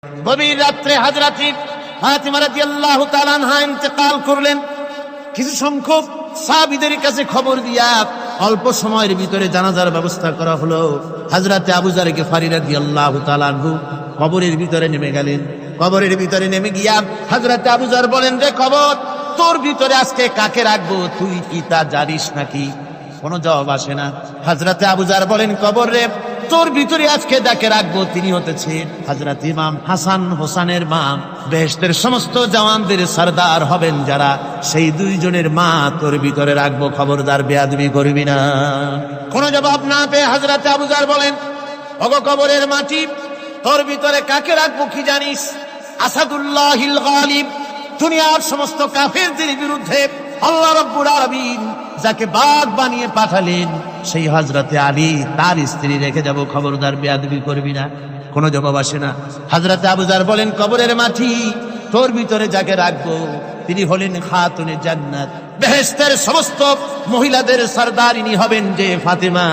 গভীর রাত্রে হযরত ফাতিমা রাদিয়াল্লাহু তাআলা আনহা ইন্তেকাল করলেন। কিছু সংখ্যক সাহাবীদের কাছে খবর দিয়া অল্প সময়ের ভিতরে জানাজার ব্যবস্থা করা হলো। হযরত আবু যর গিফারী রাদিয়াল্লাহু তাআলা আনহু কবরের ভিতরে নেমে গেলেন। কবরের ভিতরে নেমে গিয়া হযরত আবু যর বলেন, রে কবর, তোর ভিতরে আজকে কাকে রাখবো, তুই কি তা জানিস নাকি? কোনো জবাব আসে না। হযরত আবু যর বলেন, কবর রে, তোর ভিতরে আজকে যাকে রাখবো তিনি হতেছেন হযরত ইমাম হাসান হোসেনের মা। বেহেশতের সমস্ত জওয়ানদের সরদার হবেন যারা, সেই দুইজনের মা তোর ভিতরে রাখবো, খবরদার বেয়াদবি করবি না। কোনো জবাব না পেয়ে হযরত আবু যর বলেন, ওগো কবরের মাটি, তোর ভিতরে কাকে রাখবো কি জানিস? আসাদুল্লাহিল গালিব, দুনিয়ার সমস্ত কাফেরদের বিরুদ্ধে আল্লাহ রাব্বুল আলামিন যাকে বাঘ বানিয়ে পাঠালেন, সেই হযরতে আলী, তার স্ত্রী রেখে যাব, খবরদার বেয়াদবি করবি না। কোনো জবাব আসে না। হযরতে আবু যর বলেন, কবরের মাটি, তোর ভিতরে যাকে রাখবো তিনি হলেন খাতুনে জান্নাত, বেহেশতের সমস্ত মহিলাদের সরদারিনী হবেন যে ফাতেমা,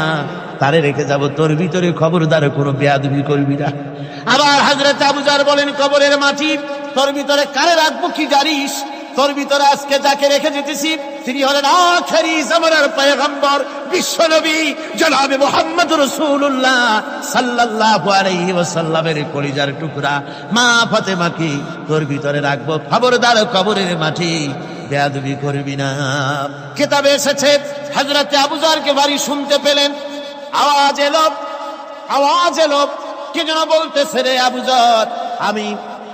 তারে রেখে যাব, তোর ভিতরে খবরদার কোনো বেয়াদবি করবি না। আবার হযরতে আবু যর বলেন, কবরের মাটি, তোর ভিতরে কারে রাখবো কি জানিস? তোর ভিতরে আজকে যাকে রেখে যেতেছি তিনি হলেন আখেরি জামানার পয়গম্বর বিশ্বনবী জনাবে মুহাম্মদ রাসূলুল্লাহ সাল্লাল্লাহু আলাইহি ওয়াসাল্লামের কলিজার টুকরা মা ফাতেমাকে তোর ভিতরে রাখবো, খবরদার কবরের মাটি বেয়াদবি করবি না। কিতাবে এসেছে হযরত আবু যরকে বাড়ি শুনতে পেলেন, আওয়াজ এলো, কে যেন বলতেছে, রে আবু যর, আমি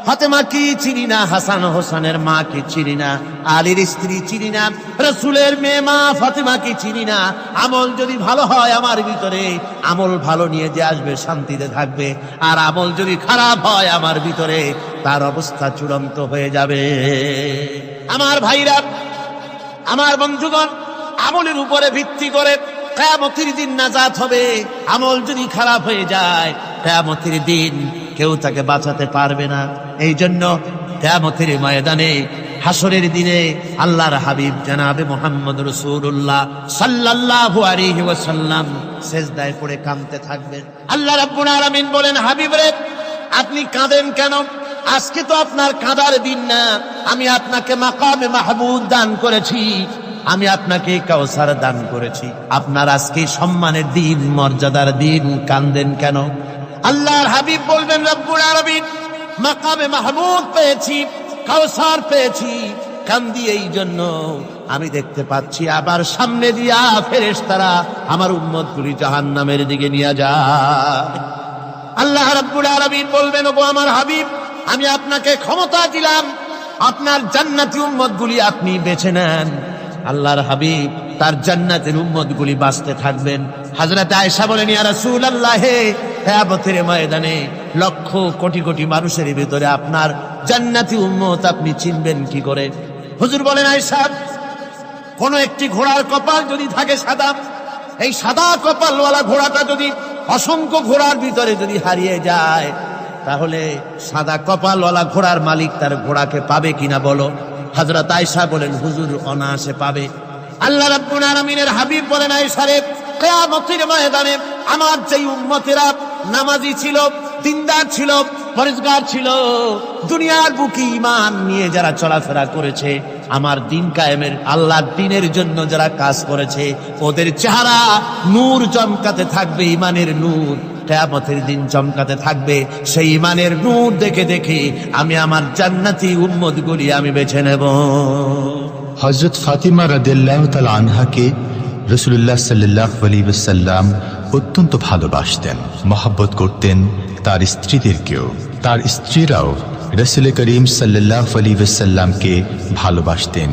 ফাতেমা কি চিনি না, হাসান হোসেনের মা কি চিনি না, আলীর স্ত্রী চিনি না, রাসূলের মেয়ে মা ফাতেমা কি চিনি না। আমল যদি ভালো হয় আমার ভিতরে, আমল ভালো নিয়ে যে আসবে শান্তিতে থাকবে, আর আমল যদি খারাপ হয় আমার ভিতরে, তার অবস্থা চূড়ান্ত হয়ে যাবে। আমার ভাইরা, আমার বন্ধুগণ, আমলের উপরে ভিত্তি করে কিয়ামতের দিন নাজাত হবে। আমল যদি খারাপ হয়ে যায়, কিয়ামতের দিন কেউ তাকে বাঁচাতে পারবে না। এই জন্য কিয়ামতের ময়দানে, হাসরের দিনে আল্লাহর হাবিব জনাবে মুহাম্মদ রাসূলুল্লাহ সাল্লাল্লাহু আলাইহি ওয়াসাল্লাম সিজদায় পড়ে কাঁদতে থাকবেন। আল্লাহ রাব্বুল আলামিন বলেন, হাবিব রে, আপনি কাঁদেন কেন? আজকে তো আপনার কাঁদার দিন না। আমি আপনাকে মাকামে মাহমুদ দান করেছি, আমি আপনাকে কাউসার দান করেছি। আপনার আজকে সম্মানের দিন, মর্যাদার দিন, কাঁদেন কেন? আল্লাহর হাবিব বলবেন, রব্বুল আলামিন, মাকামে মাহমুদ পেয়েছি, কাউসার পেয়েছি, কান্দি এই জন্য আমি দেখতে পাচ্ছি আবার সামনে দিয়া ফেরেশতারা আমার উম্মতগুলি জাহান্নামের দিকে নিয়ে যায়। আল্লাহ রাব্বুল আলামিন বলবেন, ওগো আমার হাবিব, আমি আপনাকে ক্ষমতা দিলাম, আপনার জান্নাতি উম্মতগুলি আপনি বেছে নেন। আল্লাহর হাবিব তার জান্নাতের উম্মতগুলি বাঁচতে থাকবেন। হযরত আয়েশা বলেন, ইয়া রাসূলুল্লাহ, কিয়ামতের ময়দানে লক্ষ কোটি কোটি মানুষের ভিতরে আপনার জান্নাতি উম্মত আপনি চিনবেন কি করে? হুজুর বলেন, আয়েশা, কোন একটি ঘোড়ার কপাল যদি থাকে সাদা, এই সাদা কপালওয়ালা ঘোড়াটা যদি অসংখ্য ঘোড়ার ভিতরে যদি হারিয়ে যায়, তাহলে সাদা কপালওয়ালা ঘোড়ার মালিক তার ঘোড়াকে পাবে কিনা বলো? হযরত আয়েশা বলেন, হুজুর, অনায়াসে পাবে। আল্লাহ রাব্বুল আলামিনের হাবিব বলেন, আয়েশা রে, কিয়ামতের ময়দানে আমার যেই উম্মতেরা নামাজি ছিল, দিনদার ছিল, পরেজগার ছিল, দুনিয়ার বুকে ঈমান নিয়ে যারা চলাফেরা করেছে, আমার দিন কায়েমের, আল্লাহর দ্বীনের জন্য যারা কাজ করেছে, ওদের চেহারা নূর চমকাতে থাকবে, ঈমানের নূর কিয়ামতের দিন চমকাতে থাকবে। সেই ঈমানের নূর দেখে দেখে আমি আমার জান্নাতি উম্মতগুলি আমি বেছে নেব। হযরত ফাতিমা রাদিয়াল্লাহু তাআলা আনহাকে রাসূলুল্লাহ সাল্লাল্লাহু আলাইহি ওয়াসাল্লাম অত্যন্ত ভালোবাসতেন, মহব্বত করতেন তার স্ত্রীদেরকেও। তার স্ত্রীরাও রাসূল করিম সাল্লাল্লাহু আলাইহি ওয়াসাল্লামকে ভালোবাসতেন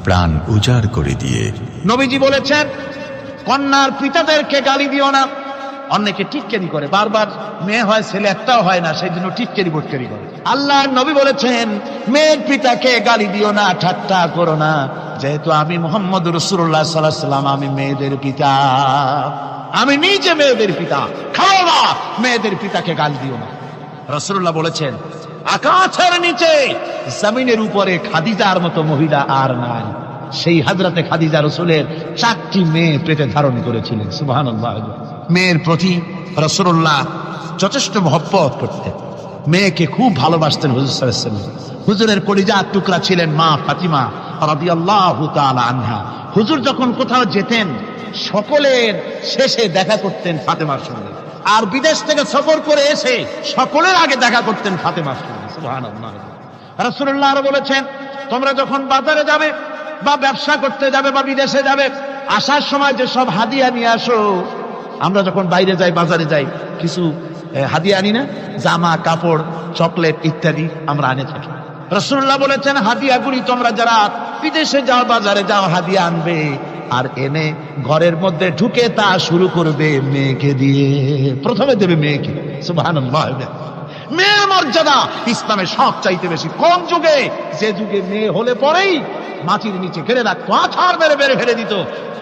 প্রাণ উজাড় করে দিয়ে। নবীজি বলেছেন, কন্যার পিতাদেরকে গালি দিও না। অনেকে টিটকারি করে, বারবার মেয়ে হয়, ছেলে একটাও হয় না, সেই জন্য টিটকারি বটকারি করে। আল্লাহর নবী বলেছেন, মেয়ের পিতাকে গালি দিও না, ঠাট্টা করো না, যেহেতু আমি মুহাম্মদ রাসূলুল্লাহ সাল্লাল্লাহু আলাইহি ওয়াসাল্লাম, আমি মেয়েদের পিতা, আমি নিজে মেয়েদের পিতা। খাও না, মেয়েদের পিতাকে গালি দিও না। রাসূলুল্লাহ বলেছেন, আকাশের নিচে জমিনের উপরে খাদিজার মতো মহিলা আর নাই। সেই হযরতে খাদিজা রাসূলের 4টি মেয়ে পেটে ধারণ করেছিলেন। সুবহানাল্লাহ। মেয়ের প্রতি রাসূলুল্লাহ যথেষ্ট মহব্বত করতেন। মেয়েকে খুব ভালোবাসতেন হুজুর সাল্লাল্লাহু আলাইহি ওয়াসাল্লাম। হুজুরের কলিজার টুকরা ছিলেন মা ফাতিমা রাদিয়াল্লাহু তাআলা আনহা। হুজুর যখন কোথাও যেতেন সকলের শেষে দেখা করতেন ফাতেমার সঙ্গে, আর বিদেশ থেকে সফর করে এসে সকলের আগে দেখা করতেন ফাতেমার সঙ্গে। সুবহানাল্লাহ। রাসূলুল্লাহ আরো বলেছেন, তোমরা যখন বাজারে যাবে বা ব্যবসা করতে যাবে বা বিদেশে যাবে, আসার সময় যে সব হাদিয়া নিয়ে আসো। আমরা যখন বাইরে যাই, বাজারে যাই, কিছু হাদিয়া আনি না? জামা, কাপড়, চকলেট ইত্যাদি আমরা আনে থাকি। রাসূলুল্লাহ বলেছেন, হাদিয়াগুলি তোমরা যারা বিদেশে যাও, বাজারে যাও, হাদিয়া আনবে, আর এনে ঘরের মধ্যে ঢুকে তা শুরু করবে মেয়েকে দিয়ে। প্রথমে দেবে মেয়েকে। সুবহানাল্লাহ। মেয়ের মর্যাদা ইসলামে সব চাইতে বেশি। কোন যুগে? যে যুগে মেয়ে হলে পরেই মাটির নিচে ঘেরে রাখতো, আছাড় মেরে মেরে ফেলে দিত।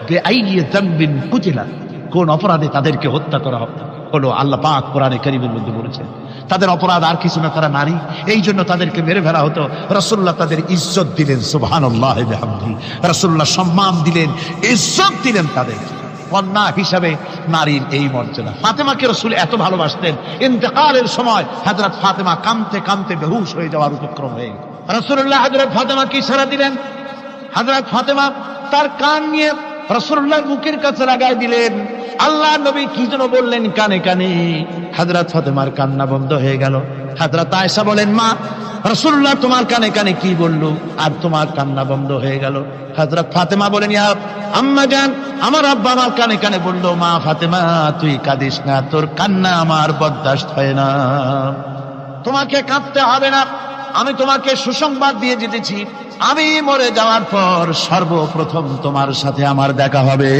বেআইয়ি যামবিন কুতিলা, কোন অপরাধে তাদেরকে হত্যা করা হলো। আল্লাহ পাক কোরআনে কারীমের মধ্যে বলেছেন তাদের অপরাধ আর কিছু না, তারা নারী, এই জন্য তাদেরকে মেরে ফেলা হতো। রাসূলুল্লাহ তাদের ইজ্জত দিলেন। সুবহানাল্লাহ বিহামদিহি। রাসূলুল্লাহ সম্মান দিলেন, ইজ্জত দিলেন তাদের। কন্যা হিসাবে নারীর এই মর্যাদা। ফাতেমাকে রাসূল এত ভালোবাসতেন, ইন্তেকালের সময় হযরত ফাতেমা কাঁদতে কাঁদতে বেহুশ হয়ে যাওয়ার উপক্রম হয়ে গেল। রাসূলুল্লাহ হযরত ফাতেমাকে ইশারা দিলেন। হযরত ফাতেমা তার কান নিয়ে রাসূলুল্লাহর মুখের কাছে লাগাই দিলেন। আল্লাহর নবী কি যেন বললেন কানে কানে। হযরত ফাতেমার কান্না বন্ধ হয়ে গেল। হযরত আয়েশা বলেন, মা, রাসূলুল্লাহ তোমার কানে কানে কি বলল আর তোমার কান্না বন্ধ হয়ে গেল? হযরত ফাতেমা বলেন, ইয়া আম্মা জান, আমার আব্বা আমার কানে কানে বলল, মা ফাতেমা তুই কাঁদিস না, তোর কান্না আমার বরদাস্ত হয় না, তোমাকে কাঁদতে হবে না। আমি তোমাকে সুসংবাদ দিয়ে যেতেছি, আমি মরে যাওয়ার পর সর্বপ্রথম তোমার সাথে আমার দেখা হবে।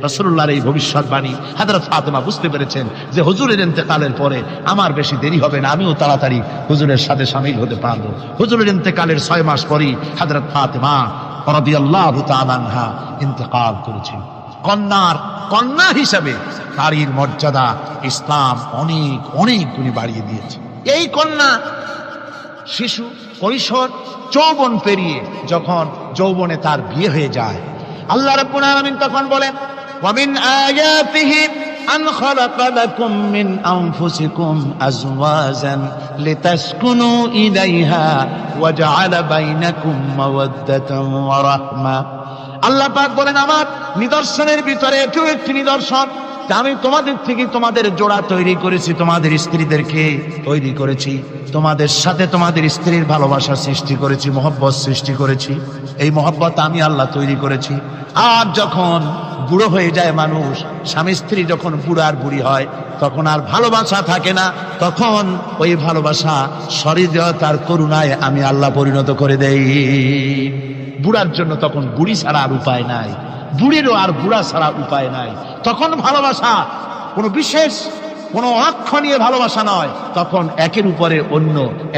রাসূলুল্লাহর এই ভবিষ্যৎবাণী হযরত ফাতেমা বুঝতে পেরেছেন যে হুজুরের ইন্তেকালের পরে আমার বেশি দেরি হবে না, আমিও তাড়াতাড়ি হুজুরের সাথে শামিল হতে পারবো। হুজুরের ইন্তেকালের 6 মাস পরই হযরত ফাতেমা রাদিয়াল্লাহু তাআলা আনহা ইন্তেকাল করেছেন। কন্যা হিসাবে নারীর মর্যাদা ইসলাম অনেক অনেক গুণে বাড়িয়ে দিয়েছে। এই কন্যা শিশু, কৈশোর, যৌবন পেরিয়ে যখন যৌবনে তার বিয়ে হয়ে যায়, আল্লাহ রাব্বুল আলামিন তখন বলেন, ওয়া মিন আয়াতিহি আন খালাকা লাকুম মিন আনফুসিকুম আজওয়াজান লিতাসকুনু ইলাইহা ওয়া জাআলা বাইনাকুম মাওয়াদ্দাতান ওয়া রাহমা। আল্লাহ পাক বলেন, আমার নিদর্শনের ভিতরে এটিও একটি নিদর্শন, আমি তোমাদের থেকে তোমাদের জোড়া তৈরি করেছি, তোমাদের স্ত্রীদেরকে তৈরি করেছি, তোমাদের সাথে তোমাদের স্ত্রীর ভালোবাসা সৃষ্টি করেছি, মহব্বত সৃষ্টি করেছি। এই মহব্বত আমি আল্লাহ তৈরি করেছি। আর যখন বুড়ো হয়ে যায় মানুষ, স্বামী স্ত্রী যখন বুড়ার বুড়ি হয়, তখন আর ভালোবাসা থাকে না, তখন ওই ভালোবাসা সহৃদয়তার করুণায় আমি আল্লাহ পরিণত করে দেই। বুড়ার জন্য তখন বুড়ি ছাড়া আর উপায় নাই, বুড়িরও আর বুড়া ছাড়া উপায় নাই। তখন ভালোবাসা কোনো বিশেষ কোনো অক্ষণীয় ভালোবাসা নয়, তখন একের উপরে অন্য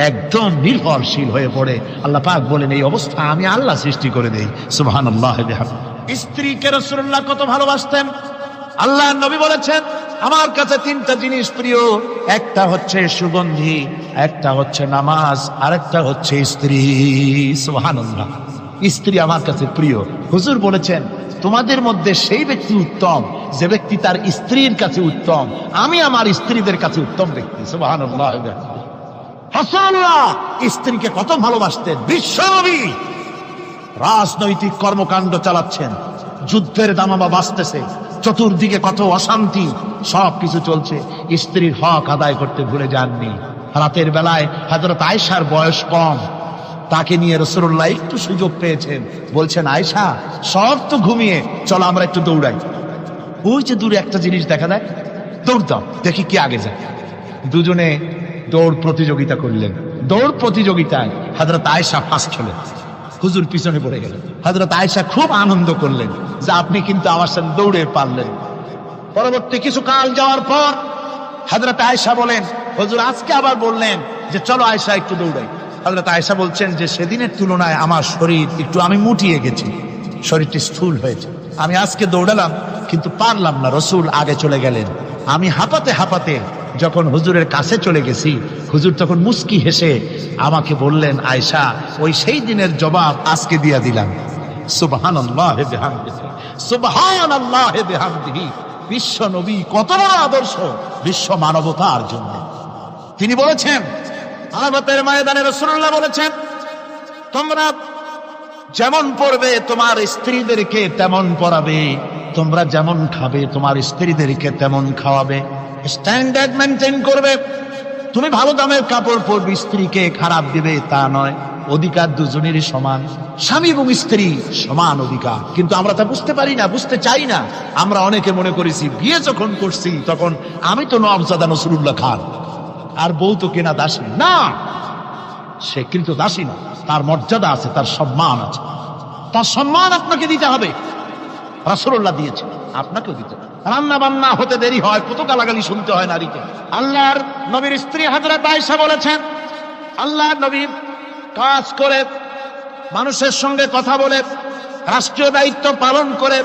একদম নির্ভরশীল হয়ে পড়ে। আল্লাহ পাক বলেন, এই অবস্থা আমি আল্লাহ সৃষ্টি করে দেই। সুবহানাল্লাহ। স্ত্রীকে রাসূলুল্লাহ কত ভালোবাসতেন। আল্লাহ নবী বলেছেন, আমার কাছে 3টা জিনিস প্রিয়, একটা হচ্ছে সুগন্ধি, একটা হচ্ছে নামাজ, আরেকটা হচ্ছে স্ত্রী। সুবহানাল্লাহ। স্ত্রী আমার কাছে প্রিয়। হুজুর বলেছেন, তোমাদের মধ্যে সেই ব্যক্তি উত্তম যে ব্যক্তি তার স্ত্রীর কাছে উত্তম। আমি আমার স্ত্রীদের কাছে উত্তম ব্যক্তি। সুবহানাল্লাহ। রাসূলুল্লাহ স্ত্রীকে কত ভালোবাসতেন। বিশ্বনবী রাজনৈতিক কর্মকাণ্ড চালাচ্ছেন, যুদ্ধের দামামা বাজতেছে, চতুর্দিকে কত অশান্তি, সবকিছু চলছে, স্ত্রীর হক আদায় করতে ভুলে যাননি। রাতের বেলায় হযরত আয়েশার বয়স কম, তাকে নিয়ে রাসূলুল্লাহ একটু সুযোগ পেয়েছেন, বলছেন, আয়েশা সব তো ঘুমিয়ে, চলো আমরা একটু দৌড়াই। ওই যে দূরে একটা জিনিস দেখা যায়, দৌড় দাও, দেখি কি আগে যায়। দুজনে দৌড় প্রতিযোগিতা করলেন। দৌড় প্রতিযোগিতায় হযরত আয়েশা ফার্স্ট হলেন, হুজুর পিছনে পড়ে গেলেন। হযরত আয়েশা খুব আনন্দ করলেন যে আপনি কিন্তু আমার সাথে দৌড়ে পারলেন। পরবর্তী কিছু কাল যাওয়ার পর হযরত আয়েশা বলেন, হুজুর আজকে আবার বললেন যে চলো আয়েশা একটু দৌড়াই। হযরত আয়েশা বলছেন যে সেদিনের তুলনায় আমার শরীর একটু, আমি মুটিয়ে গেছি, শরীরটি স্থূল হয়েছে, আমি আজকে দৌড়ালাম কিন্তু পারলাম না। রাসূল আগে চলে গেলেন, আমি হাঁপাতে হাঁপাতে যখন হুজুরের কাছে চলে গেছি, হুজুর তখন মুস্কি হেসে আমাকে বললেন, আয়েশা ওই সেই দিনের জবাব আজকে দিয়া দিলাম। সুবহানাল্লাহ বিহামদিহি, সুবহানাল্লাহ বিহামদিহি। বিশ্ব নবী কত বড় আদর্শ বিশ্ব মানবতার জন্য। তিনি বলেছেন, আরাফাতের ময়দানে রাসূলুল্লাহ বলেছেন, তোমরা যেমন পড়বে তোমার স্ত্রীদেরকে তেমন পড়াবে, তোমরা যেমন খাবে তোমার স্ত্রীদেরকে তেমন খাওয়াবে, স্ট্যান্ডার্ড মেনটেন করবে। তুমি ভালো দামের কাপড় পরবে, স্ত্রীকে খারাপ দিবে তা নয়। অধিকার দুজনেরই সমান, স্বামী এবং স্ত্রী সমান অধিকার। কিন্তু আমরা তা বুঝতে পারি না, বুঝতে চাই না। আমরা অনেকে মনে করেছি বিয়ে যখন করছি তখন আমি তো নওয়াবজাদা নসরুল্লাহ খান, আর বউ তো কেনা দাসী না। সে কিন্তু দাসী না, তার মর্যাদা আছে, তার সম্মান আছে। তার সম্মান আপনাকে দিতে হবে। রাসূলুল্লাহ দিয়েছে, আপনাকেও দিতে হবে। রান্না বান্না হতে দেরি হয়, কত গালাগালি শুনতে হয় নারীকে। আল্লাহর নবীর স্ত্রী হযরত আয়েশা বলেছেন, আল্লাহর নবী কাজ করে, মানুষের সঙ্গে কথা বলে, রাষ্ট্রীয় দায়িত্ব পালন করে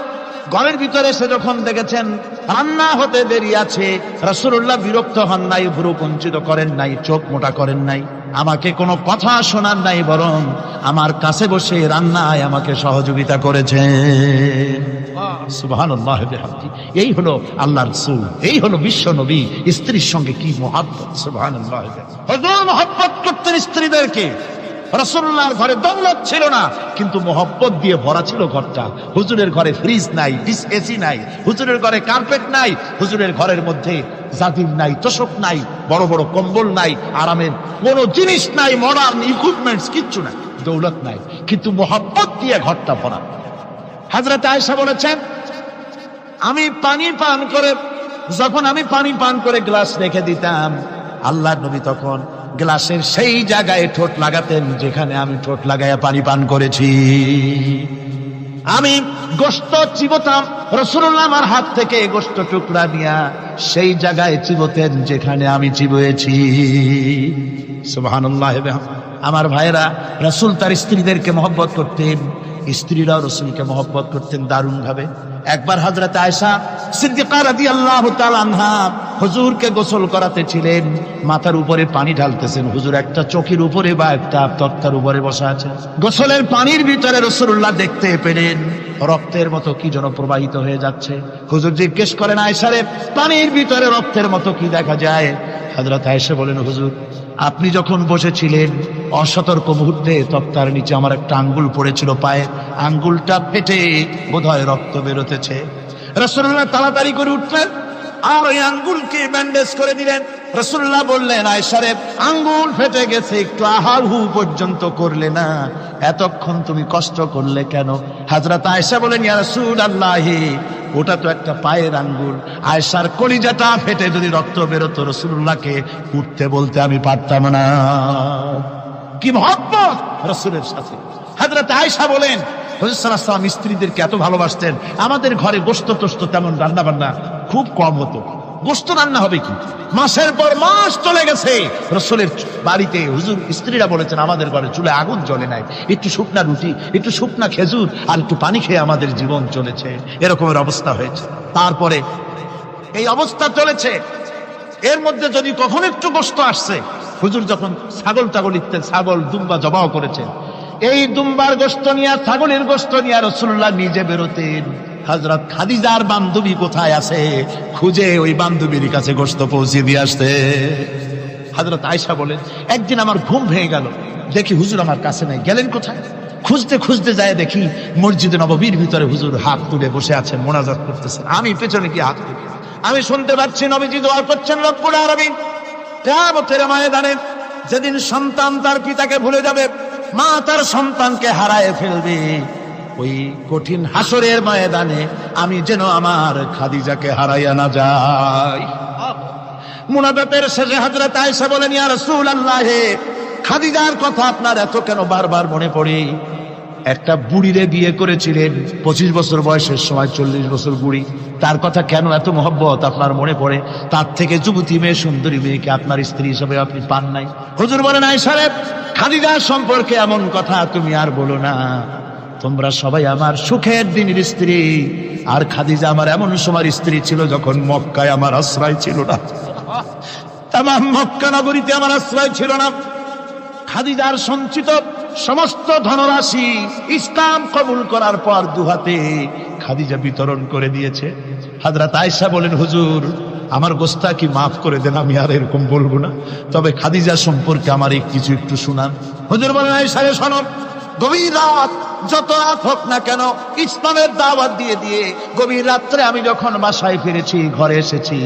ঘরের ভিতরে এসে যখন দেখেছেন রান্না হতে দেরি আছে, রাসূলুল্লাহ বিরক্ত হন নাই, ভ্রু কুঞ্চিত করেন নাই, চোখ মোটা করেন নাই, আমাকে কোনো কথা শোনার নাই, বরং আমার কাছে বসে রান্নায় আমাকে সহযোগিতা করেছেন। সুবহানাল্লাহ বিহামদি। এই হলো আল্লাহর রাসূল, এই হলো বিশ্ব নবী। স্ত্রীর সঙ্গে কি মহব্বত! সুবহানাল্লাহ। হুজুর মহব্বত করতেন স্ত্রীদেরকে। রাসূলুল্লাহর ঘরে দৌলত ছিল না, কিন্তু মহব্বত দিয়ে ভরা ছিল ঘরটা। হুজুরের ঘরে ফ্রিজ নাই, ডিস এসি নাই, হুজুরের ঘরে কার্পেট নাই, হুজুরের ঘরের মধ্যে জাজির নাই, তোশক নাই, বড় বড় কম্বল নাই, আরামের কোনো জিনিস নাই, মডার্ন ইকুইপমেন্টস কিচ্ছু নাই, দৌলত নাই, কিন্তু মহব্বত দিয়ে ঘরটা ভরা। হযরত আয়েশা বলেছেন, আমি পানি পান করে, যখন আমি পানি পান করে গ্লাস রেখে দিতাম, আল্লাহর নবী তখন গ্লাসের সেই জায়গায় ঠোঁট লাগাতেন যেখানে আমি ঠোঁট লাগাইয়া পানি পান করেছি। আমি গোশত চিবোতাম, রাসূলুল্লাহ আমার হাত থেকে গোশত টুকরা নিয়া সেই জায়গায় চিবোতেন যেখানে আমি চিবুয়েছি। সুবহানাল্লাহ। আমার ভাইরা, রাসূল তার স্ত্রীদেরকে মহব্বত করতেন, স্ত্রীরাও রাসূলকে মহব্বত করতেন দারুণ ভাবে। একবার হযরত আয়েশা সিদ্দিকা রাদিয়াল্লাহু তাআলা আনহা হুজুরকে গোসল করাতে ছিলেন, মাথার উপরে পানি ঢালতেছেন, হুজুর একটা চকির উপরে বা একটা তক্তার উপরে বসা আছেন। গোসলের পানির ভিতরে রাসূলুল্লাহ দেখতে পেলেন রক্তের মতো কি যেন প্রবাহিত হয়ে যাচ্ছে। হুজুর জিজ্ঞেস করেন, আয়েশা রে, পানির ভিতরে রক্তের মতো কি দেখা যায়? হযরত আয়েশা বলেন, হুজুর আপনি যখন বসেছিলেন অসতর্ক মুহূর্তে তক্তার নিচে আমার একটা আঙ্গুল পড়েছিল পায়ে, আঙ্গুলটা ফেটে বোধহয় রক্ত বেরোতেছে। রাসূলুল্লাহ তাড়াতাড়ি করে উঠলেন আর ওই আঙ্গুলকে ব্যান্ডেজ করে দিলেন। রাসূলুল্লাহ বললেন, আয়েশা রে, আঙ্গুল ফেটে গেছে, একটু আহাহু পর্যন্ত করলে না, এতক্ষণ তুমি কষ্ট করলে কেন? হযরত আয়েশা বলেন, ইয়া রাসূলুল্লাহ, ওটা তো একটা পায়ের আঙ্গুল। আয়েশার কলিজাটা ফেটে যদি রক্ত বেরোতো, রাসূলুল্লাহকে উঠতে বলতে আমি পারতাম না। কি মহব্বত রাসূলের সাথে! হযরত আয়েশা বলেন, হুজুর সাল্লাল্লাহু আলাইহি ওয়াসাল্লাম স্ত্রীদেরকে এত ভালোবাসতেন, আমাদের ঘরে গোশত টোস্ত তেমন রান্না বান্না খুব কম হতো। গোশত রান্না হবে কি, মাসের পর মাস চলে গেছে রাসূলের বাড়িতে, হুজুর স্ত্রীরা বলেছেন আমাদের ঘরে চুলে আগুন জ্বলে নাই, একটু শুকনা রুটি, একটু শুকনা খেজুর আর একটু পানি খেয়ে আমাদের জীবন চলেছে। এরকমের অবস্থা হয়েছে। তারপরে এই অবস্থা চলেছে, এর মধ্যে যদি কখনো একটু গোশত আসছে, হুজুর যখন ছাগল টাগল ইত্যাদি ছাগল দুম্বা জবাও করেছেন, এই দুম্বার গোশত নিয়ে, ছাগলের গোশত নিয়ে রাসূলুল্লাহ নিজে বেরোতেন। হযরত খাদিজার বান্ধবী কোথায় আছে খুঁজে ওই বান্ধবীর কাছে গোশত পৌঁছে দিয়ে আসতে। হযরত আয়েশা বলেন, একদিন আমার ঘুম ভেঙে গেল, দেখি হুজুর আমার কাছে নাই, গেলেন কোথায়? খুঁজতে খুঁজতে যায় দেখি মসজিদে নববীর ভিতরে হুজুর হাত তুলে বসে আছেন, মোনাজাত করতেছেন। আমি পেছনে কি হাত তুলি, আমি শুনতে পাচ্ছি নবীজি দোয়া করছেন, রব্বুল আলামিন কিয়ামতের ময়দানে যেদিন সন্তান তার পিতাকে ভুলে যাবে, মা তার সন্তানকে হারায় ফেলবে, ওই কঠিন হাসরের ময়দানে আমি যেন আমার খাদিজাকে হারাইয়া না যাই। মুনাজাতের শেষে হযরত আয়েশা বলেন, ইয়া রাসূলুল্লাহ, খাদিজার কথা আপনার এত কেন বারবার মনে পড়ে? একটা বুড়িরে বিয়ে করেছিলেন 25 বছর বয়সের সময়, 40 বছর বুড়ি, তার কথা কেন এত মহব্বত আপনার মনে পড়ে? তার থেকে যুবতী মেয়ে, সুন্দরী মেয়েকে আপনার স্ত্রী হিসেবে আপনি পান নাই। হুজুর বলেন, আয়েশা রে, খাদিজার সম্পর্কে এমন কথা তুমি আর বলো না, তোমরা সবাই আমার সুখের দিনের স্ত্রী, আর খাদিজা আমার এমন সময় স্ত্রী ছিল যখন মক্কায় আমার আশ্রয় ছিল না, তামাম মক্কা নগরীতে আমার আশ্রয় ছিল না। খাদিজার সঞ্চিত সমস্ত ধনরাশি ইসলাম কবুল করার পর দুহাতে খাদিজা বিতরণ করে দিয়েছে। হযরত আয়েশা বলেন, হুজুর আমার গোস্তাকি মাফ করে দেন, আমি আর এরকম বলবো না। তবে খাদিজা সম্পর্কে আমার এই কিছু একটু শুনান। হুজুর বলেন, এই সারে শোনো, গভীর রাত, যত রাত হোক না কেন, ইসলামের দাওয়াত দিয়ে দিয়ে গভীর রাত্রে আমি যখন বাসায় ফিরেছি, ঘরে এসেছি,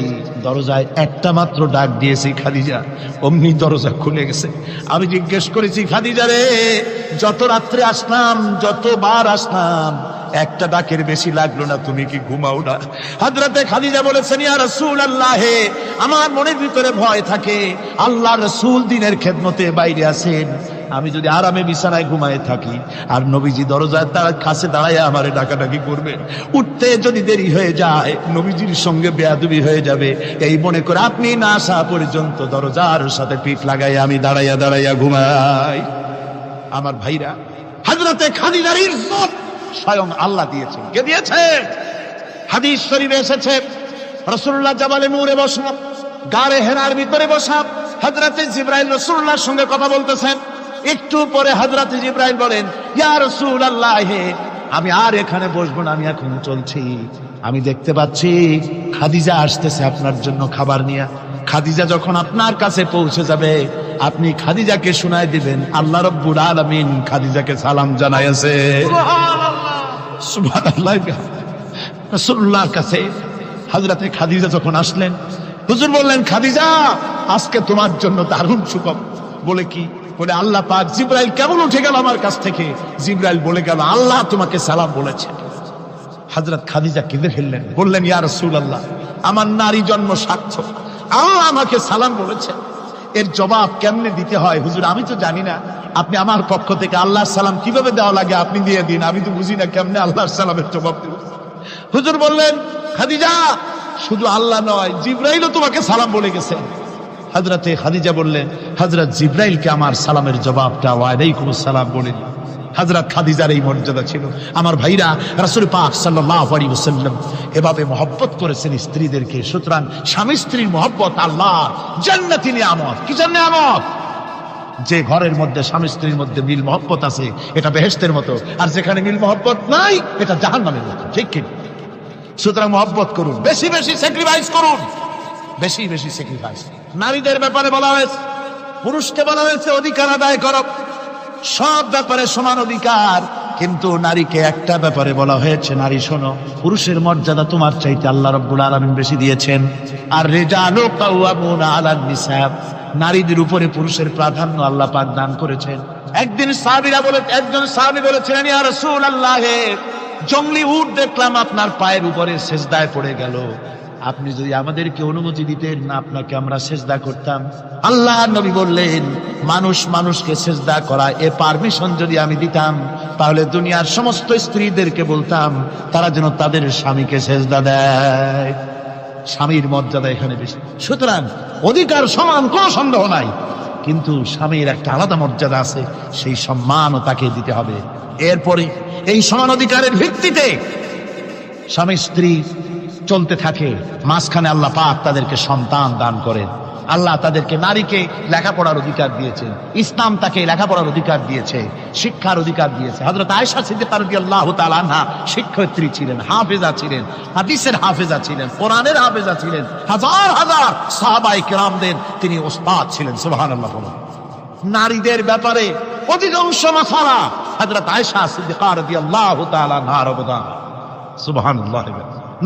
দরজায় একটা মাত্র ডাক দিয়েছি, খাদিজা। অমনি দরজা খুলে গেছে। আমি জিজ্ঞেস করেছি, খাদিজা রে, যত রাত্রে আসলাম, যতবার আসলাম, একটা ডাকের বেশি লাগলো না, তুমি কি ঘুমাও না? হযরতে খাদিজা বলেছেন, ইয়া রাসূলুল্লাহ, আমার মনের ভিতরে ভয় থাকে, আল্লাহর রাসূল দ্বীনের খেদমতে বাইরে আছেন, আমি যদি আরামে বিছানায় ঘুমায় থাকি আর নবীজি দরজায় তার কাছে দাঁড়ায় আমারে ডাকাডাকি করবেন, উঠতে যদি দেরি হয়ে যায় নবীজির সঙ্গে বেয়াদবি হয়ে যাবে, এই মনে করে আপনি না আসা পর্যন্ত দরজার সাথে পিঠ লাগাই আমি দাঁড়াইয়া দাঁড়াইয়া ঘুমাই। আমার ভাইরা, হযরতে খাদিজার ইজ্জত স্বয়ং আল্লাহ দিয়েছেন। কে দিয়েছে? হাদিস শরীফে এসেছে, রাসূলুল্লাহ জাবালে নূরে বসা, গারে হেরার ভিতরে বসা, হযরতে জিবরাইল রাসূলুল্লাহর সঙ্গে কথা বলতেছেন। একটু পরে হযরতে জিবরাইল বলেন, ইয়া রাসূলুল্লাহ, আমি আর এখানে বসবো না, আমি এখন চলছি। আমি দেখতে পাচ্ছি খাদিজা আসতেছে আপনার জন্য খাবার নিয়ে। খাদিজা যখন আপনার কাছে পৌঁছে যাবে, আপনি খাদিজাকে শুনায় দিবেন, আল্লাহ রাব্বুল আলামিন খাদিজাকে সালাম জানাইছে। সুবহানাল্লাহ। রাসূলুল্লাহর কাছে হযরতে খাদিজা যখন আসলেন, হুজুর বললেন, খাদিজা, আজকে তোমার জন্য দারুণ সুখবর। বলে কি? বলে, আল্লাহ পাক, জিবরাইল কেমন উঠে গেল আমার কাছ থেকে, জিবরাইল বলে গেল, আল্লাহ তোমাকে সালাম বলেছে। হযরত খাদিজা কেঁদে ফেললেন, বললেন, ইয়া রাসূলুল্লাহ, আমার নারী জন্ম সার্থক, আল্লাহ আমাকে সালাম বলেছে, এর জবাব কেমনে দিতে হয় হুজুর আমি তো জানি না, আপনি আমার পক্ষ থেকে আল্লাহর সালাম কিভাবে দেওয়া লাগে আপনি দিয়ে দিন, আমি তো বুঝি না কেমনে আল্লাহর সালামের জবাব দেব। হুজুর বললেন, খাদিজা, শুধু আল্লাহ নয়, জিবরাইলও তোমাকে সালাম বলে গেছে। হযরতে খাদিজা বললেন, হযরত জিবরাইলকে আমার সালামের জবাবটা ওয়ালাইকুমুস সালাম বলেন। হযরত খাদিজার এই মর্যাদা ছিল। আমার ভাইরা, রাসূল পাক সাল্লাল্লাহু আলাইহি ওয়াসাল্লাম এভাবে মহব্বত করেছেন স্ত্রীদেরকে। সুতরাং স্বামী স্ত্রীর মহব্বত আল্লাহর জান্নাতি নিয়ামত। কি নিয়ামত? যে ঘরের মধ্যে স্বামী স্ত্রীর মধ্যে মিল মহব্বত আছে, এটা বেহেশতের মতো, আর যেখানে মিল মহব্বত নাই, এটা জাহান্নামের মতো। ঠিক কি? সুতরাং মহব্বত করুন, বেশি বেশি স্যাক্রিফাইস করুন, বেশি বেশি স্যাক্রিফাইস। নারীদের ব্যাপারে বলা হয়েছে, পুরুষকে বলা হয়েছে অধিকার আদায় করো, সব ব্যাপারে সমান অধিকার, কিন্তু নারীকে একটা ব্যাপারে বলা হয়েছে, নারী শোনো, পুরুষের মর্যাদা তোমার চাইতে আল্লাহ রাব্বুল আলামিন বেশি দিয়েছেন। আর রিজালু কাওয়ামুনা আলান নিসা, নারীদের উপরে পুরুষের প্রাধান্য আল্লাহ পাক দান করেছেন। একদিন একজন সাহাবী বলেছিলেন, ইয়া রাসূলুল্লাহ, জংলি উট দেখলাম আপনার পায়ের উপরে সেজদায় পড়ে গেল, আপনি যদি আমাদেরকে অনুমতি দিতেন না, আপনাকে আমরা সেজদা করতাম। আল্লাহর নবী বললেন, মানুষ মানুষকে সেজদা করা, এ পারমিশন যদি আমি দিতাম, তাহলে দুনিয়ার সমস্ত স্ত্রীদেরকে বলতাম তারা যেন তাদের স্বামীকে সেজদা দেয়। স্বামীর মর্যাদা এখানে বেশি। সুতরাং অধিকার সমান, কোনো সন্দেহ নাই, কিন্তু স্বামীর একটা আলাদা মর্যাদা আছে, সেই সম্মানও তাকে দিতে হবে। এরপরে এই সমান অধিকারের ভিত্তিতে স্বামী স্ত্রী চলতে থাকে, মাঝখানে আল্লাহ পাক তাদেরকে সন্তান দান করেন। আল্লাহ তাদেরকে, নারীকে লেখাপড়ার অধিকার দিয়েছেন, ইসলাম তাকে লেখাপড়ার অধিকার দিয়েছে, শিক্ষার অধিকার দিয়েছে। হযরত আয়েশা সিদ্দিকা রাদিয়াল্লাহু তাআলা আনহা শিক্ষয়িত্রী ছিলেন, হাফেজা ছিলেন, হাদিসের হাফেজা ছিলেন, কোরআনের হাফেজা ছিলেন, হাজার হাজার সাহাবায়ে কেরামদের তিনি ওস্তাদ ছিলেন। সুবহানাল্লাহ। নারীদের ব্যাপারে অধিকাংশ মাসালা হযরত আয়েশা সিদ্দিকা রাদিয়াল্লাহু তাআলা আনহার অবদান। সুবহানাল্লাহ।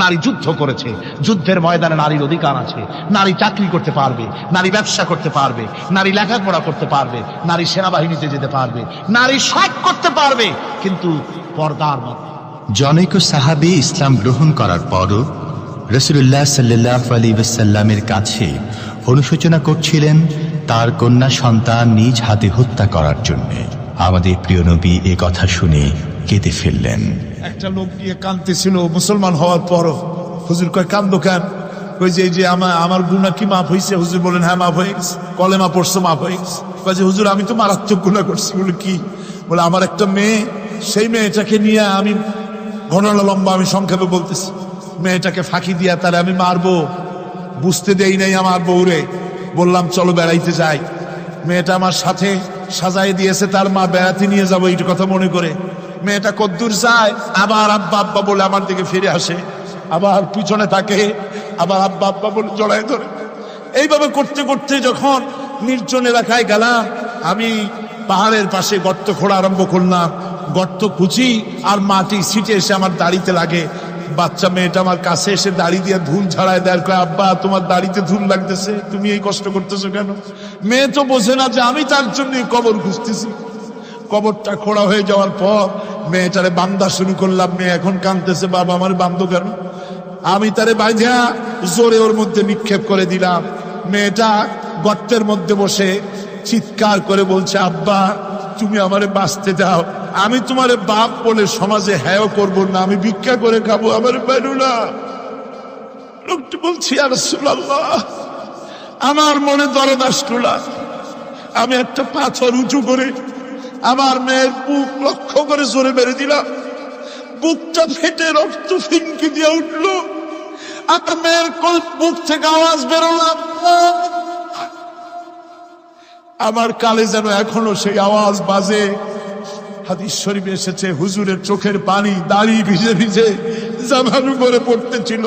নারী যুদ্ধ করেছে, যুদ্ধের ময়দানে নারীর অধিকার আছে। নারী চাকরি করতে পারবে, নারী ব্যবসা করতে পারবে, নারী লেখাপড়া করতে পারবে, নারী সেনাবাহিনীতে যেতে পারবে, নারী সব করতে পারবে, কিন্তু পর্দার মধ্যে। জনৈক সাহাবী ইসলাম গ্রহণ করার পরও রাসূলুল্লাহ সাল্লাল্লাহু আলাইহি ওয়াসাল্লামের কাছে অনুশোচনা করছিলেন তার কন্যা সন্তান নিজ হাতে হত্যা করার জন্য। আমাদের প্রিয় নবী এ কথা শুনে কেঁদে ফেললেন। একটা লোক নিয়ে কাঁদতেছিল মুসলমান হওয়ার পরও। হুজুর কয়, কান্দো কেন? কই যে, এই যে আমার গুনাহ কি মাফ হয়েছে? হুজুর বলেন, হ্যাঁ মাফ হয়ে গেছে। কলেমা পড়ছো, মাফ হয়ে গেছে। কয় যে, হুজুর আমি তো মারাত্মক গুনাহ করছি। বলে কি? বলে, আমার একটা মেয়ে, সেই মেয়েটাকে নিয়ে আমি, ঘটনা লম্বা, আমি সংক্ষেপে বলতেছি, মেয়েটাকে ফাঁকি দিয়া তারে আমি মারবো, বুঝতে দেই নাই আমার বউরে। বললাম চলো বেড়াইতে যাই, মেয়েটা আমার সাথে সাজাই দিয়েছে, তার মা বেড়াতে নিয়ে যাবো এই কথা মনে করে। মেয়েটা কদ্দূর যায়, আবার আব্বা আব্বা বলে আমার দিকে ফিরে আসে, আবার পিছনে থাকে, আবার আব্বা আব্বা বলে জড়ায় ধরে। এইভাবে করতে করতে যখন নির্জন এলাকায় গেলাম, আমি পাহাড়ের পাশে গর্ত খোঁড়া আরম্ভ করলাম। গর্ত খুঁজি আর মাটি ছিটে এসে আমার দাড়িতে লাগে। বাচ্চা মেয়েটা আমার কাছে এসে দাড়ি দিয়ে ধুল ঝাড়ায় দেয়, কয় আব্বা তোমার দাড়িতে ধুল লাগতেছে, তুমি এই কষ্ট করতেছো কেন? মেয়ে তো বোঝে না যে আমি তার জন্য কবর খুঁজতেছি। কবরটা খোঁড়া হয়ে যাওয়ার পর মেয়েটারে বান্ধা শুরু করলাম। মেয়ে এখন কাঁদতেছে, বাবা আমার বান্ধ কেন? আমি তারে বাঁধা জোরে ওর মধ্যে নিক্ষেপ করে দিলাম। মেয়েটা গর্তের মধ্যে বসে চিৎকার করে বলছে, আব্বা তুমি আমারে বাঁচতে দাও, আমি তোমারে বাপ বলে সমাজে হ্যাঁ করবো না, আমি ভিক্ষা করে খাবো, আমার বাইরু না। লোকটি বলছি, ইয়া রাসূলুল্লাহ, আমার মনে দরদ আসলো না। আমি একটা পাথর উঁচু করে আমার মেয়ের বুক লক্ষ্য করে জোরে মেরে দিলাম। বুকটা ফেটে রক্ত ফিনকি দিয়ে উঠলো। আমার মেয়ের বুক থেকে আওয়াজ বেরোলাম। আমার কালে যেন এখনো সেই আওয়াজ বাজে। হাদিস শরীফে এসেছে, হুজুরের চোখের পানি দাড়ি ভিজে ভিজে জামার উপরে পড়তেছিল।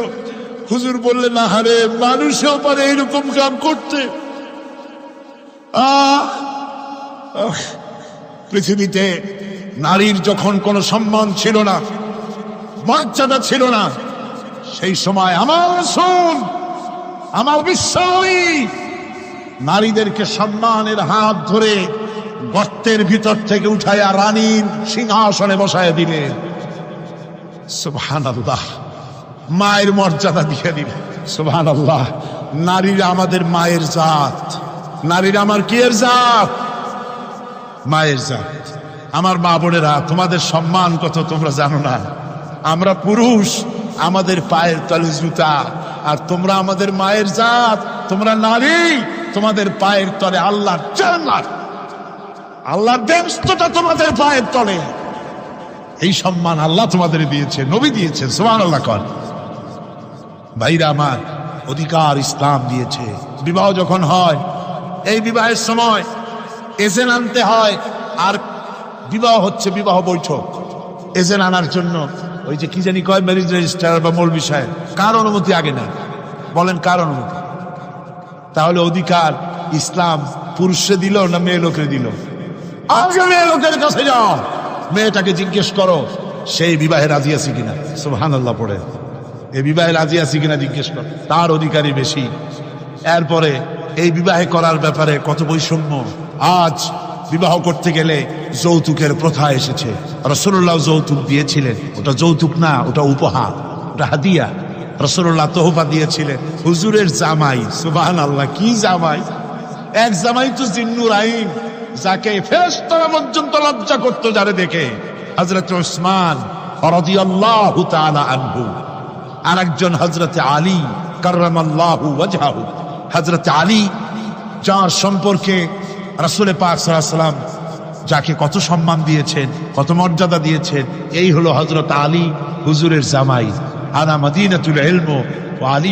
হুজুর বললেন, আহারে, মানুষেও পারে এরকম কাম করতে। পৃথিবীতে নারীর যখন কোনো সম্মান ছিল না, মর্যাদা ছিল না, সেই সময় আমার রাসূল, আমার বিশ্বনবী নারীদেরকে সম্মানের হাত ধরে গর্তের ভিতর থেকে উঠাইয়া রানীর সিংহাসনে বসায় দিলেন। সুবহানাল্লাহ, মায়ের মর্যাদা দিয়ে দিলেন। সুবহানাল্লাহ, নারীরা আমাদের মায়ের জাত। নারীরা আমার কি এর জাত? মায়ের জাত। আমার মা বোনেরা, তোমাদের সম্মান কত তোমরা জানো না। আমরা পুরুষ, আমাদের পায়ের তলে জুতা, আর তোমরা আমাদের মায়ের জাত। তোমরা নারী, তোমাদের পায়ের তলে আল্লাহর জান্নাত, আল্লাহর বেহেশতটা তোমাদের পায়ের তলে। এই সম্মান আল্লাহ তোমাদের দিয়েছে, নবী দিয়েছে। সুবহানাল্লাহ কর। ভাইরা আমার, অধিকার ইসলাম দিয়েছে। বিবাহ যখন হয়, এই বিবাহের সময় এজেন আনতে হয়। আর বিবাহ হচ্ছে বিবাহ বৈঠক। এজেন আনার জন্য ওই যে কি জানি কয়, ম্যারেজ রেজিস্ট্রার বা মৌলবি সাহেব, কার অনুমতি আগে না? বলেন কার অনুমতি? তাহলে অধিকার ইসলাম পুরুষে দিল না মেয়ে লোকের দিল? আগে মেয়ে লোকের কাছে যাও, মেয়েটাকে জিজ্ঞেস করো সেই বিবাহে রাজি আছে কিনা। সুবহানাল্লাহ পড়ে, এই বিবাহে রাজি আছে কিনা জিজ্ঞেস করো, তার অধিকারই বেশি। এরপরে এই বিবাহে করার ব্যাপারে কত বৈষম্য। আজ বিবাহ করতে গেলে যৌতুকের প্রথা এসেছে। রাসূলুল্লাহ যৌতুক দিয়েছিলেন, ওটা যৌতুক না, ওটা উপহার, ওটা হাদিয়া। রাসূলুল্লাহ তোহফা দিয়েছিলেন হুজুরের জামাই। সুবহানাল্লাহ, কি জামাই! এক জামাই তো জিন্নুর আইন, যাকে ফেরেশতারা পর্যন্ত লজ্জা করতো যারে দেখে, হযরত উসমান রাদিয়াল্লাহু তাআলা আনহু। আর একজন হযরত আলী কাররামাল্লাহু ওয়াজহাহু। হযরত আলী, যার সম্পর্কে রাসূল পাক সাল্লাল্লাহু আলাইহি ওয়াসাল্লাম যাকে কত সম্মান দিয়েছেন, কত মর্যাদা দিয়েছেন, এই হলো হযরত আলী হুজুরের জামাই। আনা মদিনাতুল ইলম ওয়া আলী